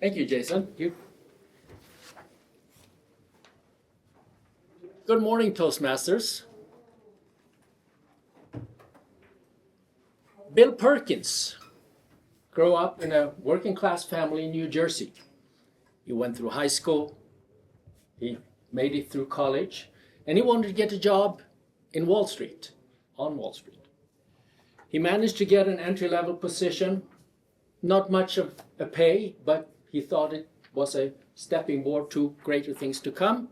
Thank you, Jason. Good morning, Toastmasters. Bill Perkins grew up in a working class family in New Jersey. He went through high school, he made it through college, and he wanted to get a job in Wall Street, on Wall Street. He managed to get an entry-level position, not much of a pay, but he thought it was a stepping board to greater things to come.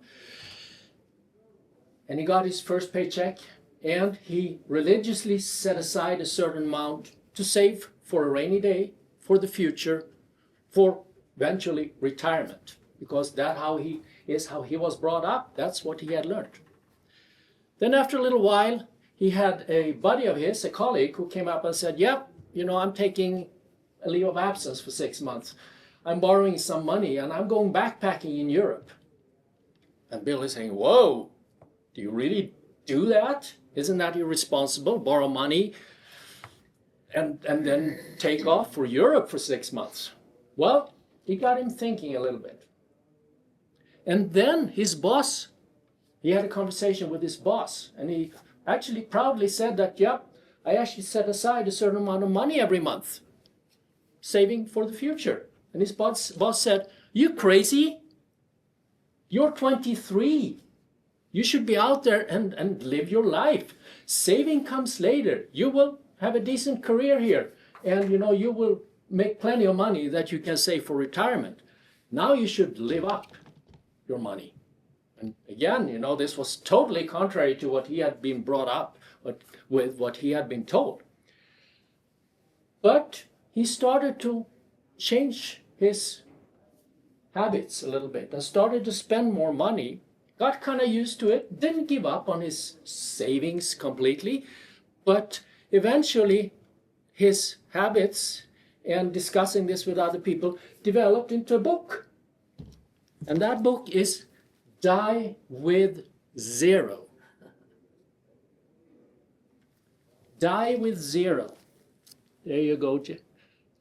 And he got his first paycheck, and he religiously set aside a certain amount to save for a rainy day, for the future, for eventually retirement, because that's how he was brought up. That's what he had learned. Then after a little while, he had a buddy of his, a colleague, who came up and said, "Yep, I'm taking a leave of absence for 6 months. I'm borrowing some money and I'm going backpacking in Europe." And Bill is saying, "Whoa, do you really do that? Isn't that irresponsible? Borrow money and then take off for Europe for 6 months?" Well, he got him thinking a little bit. And then his boss, he had a conversation with his boss, and he actually proudly said that, "Yep, I actually set aside a certain amount of money every month, saving for the future." And his boss said, "You crazy? You're 23. You should be out there and live your life. Saving comes later. You will have a decent career here, and you will make plenty of money that you can save for retirement. Now you should live up your money." And again, this was totally contrary to what he had been brought up with, what he had been told. But he started to change his habits a little bit and started to spend more money, got kind of used to it, didn't give up on his savings completely, but eventually his habits and discussing this with other people developed into a book. And that book is Die with Zero. Die with Zero. There you go,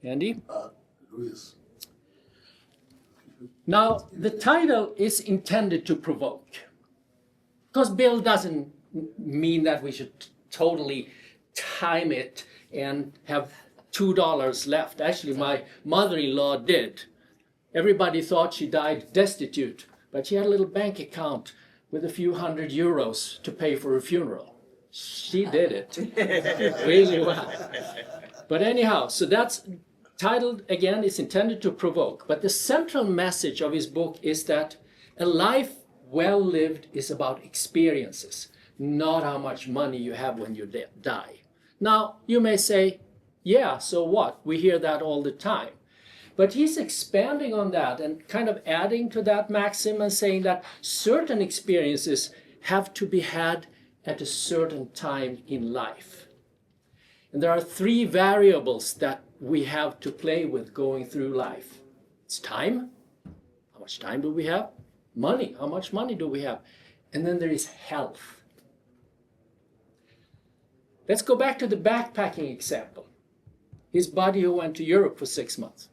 Andy. Luis. Now, the title is intended to provoke, because Bill doesn't mean that we should totally time it and have $2 left. Actually, my mother-in-law did. Everybody thought she died destitute, but she had a little bank account with a few €100 to pay for her funeral. She did it really well. But anyhow, so that's titled, again, is intended to provoke. But the central message of his book is that a life well lived is about experiences, not how much money you have when you die. Now, you may say, "Yeah, so what? We hear that all the time." But he's expanding on that and kind of adding to that maxim and saying that certain experiences have to be had at a certain time in life. And there are 3 variables that we have to play with going through life. It's time. How much time do we have? Money. How much money do we have? And then there is health. Let's go back to the backpacking example. His buddy who went to Europe for 6 months.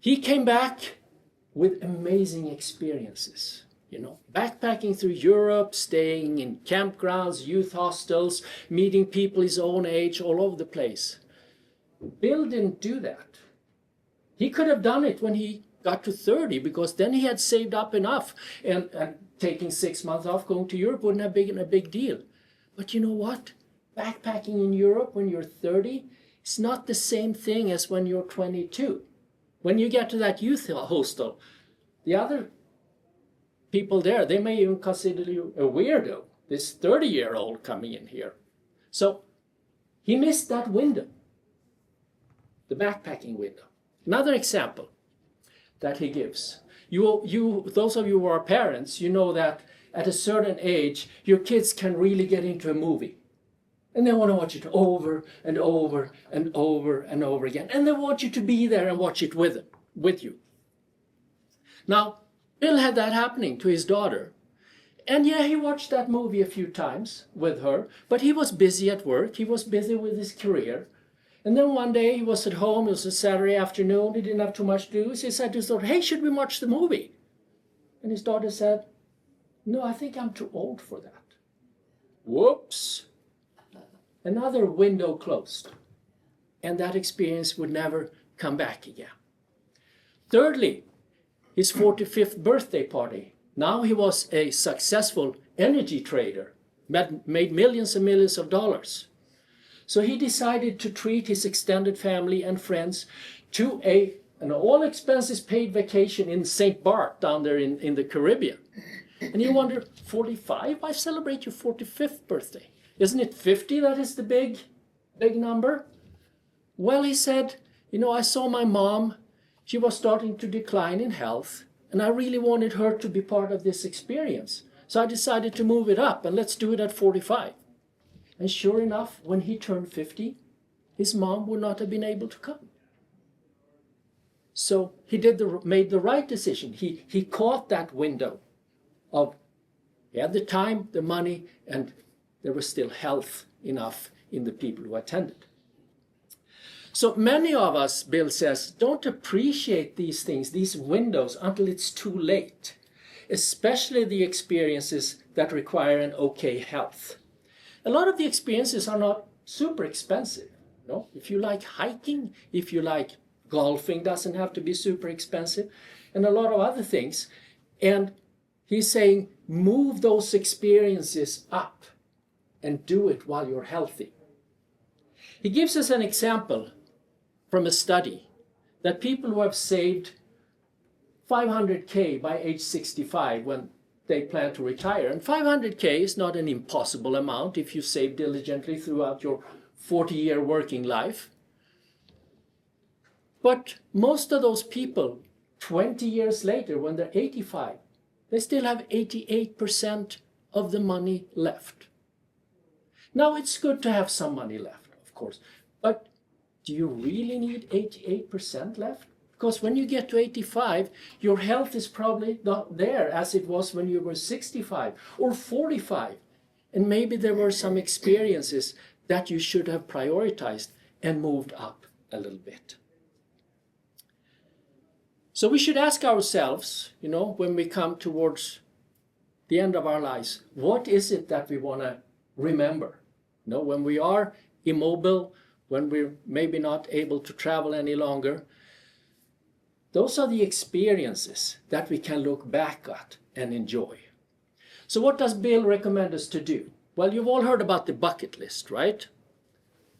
He came back with amazing experiences. Backpacking through Europe, staying in campgrounds, youth hostels, meeting people his own age all over the place. Bill didn't do that. He could have done it when he got to 30, because then he had saved up enough, and taking 6 months off going to Europe wouldn't have been a big deal. But you know what? Backpacking in Europe when you're 30 is not the same thing as when you're 22. When you get to that youth hostel, the other people there, they may even consider you a weirdo, this 30-year-old coming in here. So he missed that window, the backpacking window. Another example that he gives. Those of you who are parents, you know that at a certain age, your kids can really get into a movie. And they want to watch it over and over and over and over again. And they want you to be there and watch it with you. Now, Bill had that happening to his daughter. And yeah, he watched that movie a few times with her, but he was busy at work. He was busy with his career. And then one day he was at home, it was a Saturday afternoon, he didn't have too much to do. So he said to his daughter, hey, should we watch the movie? And his daughter said, no, I think I'm too old for that. Whoops. Another window closed. And that experience would never come back again. Thirdly, his 45th birthday party. Now he was a successful energy trader, made millions and millions of dollars. So he decided to treat his extended family and friends to an all expenses paid vacation in St. Bart down there in the Caribbean. And you wonder, 45? Why celebrate your 45th birthday? Isn't it 50 that is the big number? Well, he said, I saw my mom. She was starting to decline in health, and I really wanted her to be part of this experience. So I decided to move it up, and let's do it at 45. And sure enough, when he turned 50, his mom would not have been able to come. So he made the right decision. He caught that window of, he had the time, the money, and there was still health enough in the people who attended. So many of us, Bill says, don't appreciate these things, these windows, until it's too late, especially the experiences that require an okay health. A lot of the experiences are not super expensive. If you like hiking, if you like golfing, doesn't have to be super expensive, and a lot of other things. And he's saying, move those experiences up and do it while you're healthy. He gives us an example from a study that people who have saved 500K by age 65 when they plan to retire, and 500K is not an impossible amount if you save diligently throughout your 40-year working life. But most of those people, 20 years later, when they're 85, they still have 88% of the money left. Now, it's good to have some money left, of course, but do you really need 88% left? Because when you get to 85, your health is probably not there as it was when you were 65 or 45. And maybe there were some experiences that you should have prioritized and moved up a little bit. So we should ask ourselves, when we come towards the end of our lives, what is it that we want to remember? When we are immobile, when we're maybe not able to travel any longer, those are the experiences that we can look back at and enjoy. So what does Bill recommend us to do? Well, you've all heard about the bucket list, right?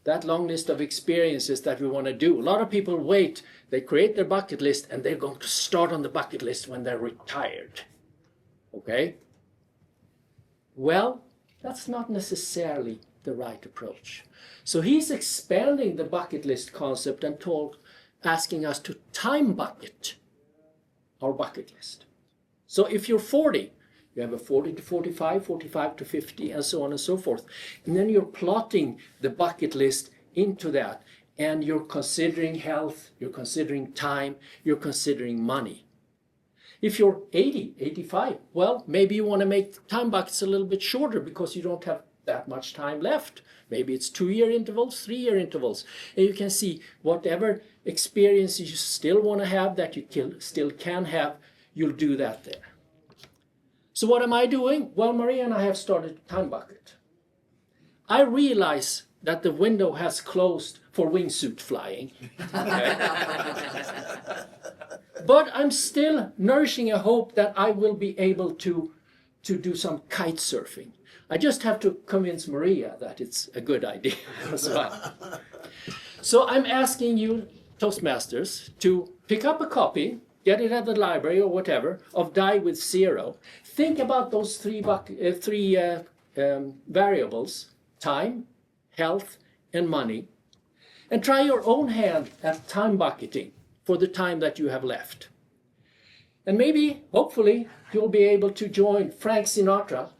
That long list of experiences that we want to do. A lot of people wait, they create their bucket list, and they're going to start on the bucket list when they're retired. Okay? Well, that's not necessarily the right approach. So he's expanding the bucket list concept and asking us to time bucket our bucket list. So if you're 40, you have a 40 to 45, 45 to 50, and so on and so forth. And then you're plotting the bucket list into that. And you're considering health, you're considering time, you're considering money. If you're 80, 85, well, maybe you want to make time buckets a little bit shorter because you don't have that much time left. Maybe it's 2-year intervals, 3-year intervals. And you can see whatever experiences you still want to have that you still can have, you'll do that there. So what am I doing? Well, Maria and I have started a time bucket. I realize that the window has closed for wingsuit flying. But I'm still nourishing a hope that I will be able to do some kite surfing. I just have to convince Maria that it's a good idea as well. So I'm asking you, Toastmasters, to pick up a copy, get it at the library or whatever, of Die with Zero. Think about those three variables, time, health, and money, and try your own hand at time bucketing for the time that you have left. And maybe, hopefully, you'll be able to join Frank Sinatra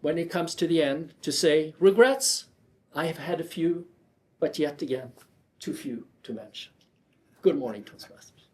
when it comes to the end to say, regrets, I have had a few, but yet again, too few to mention. Good morning, Toastmasters.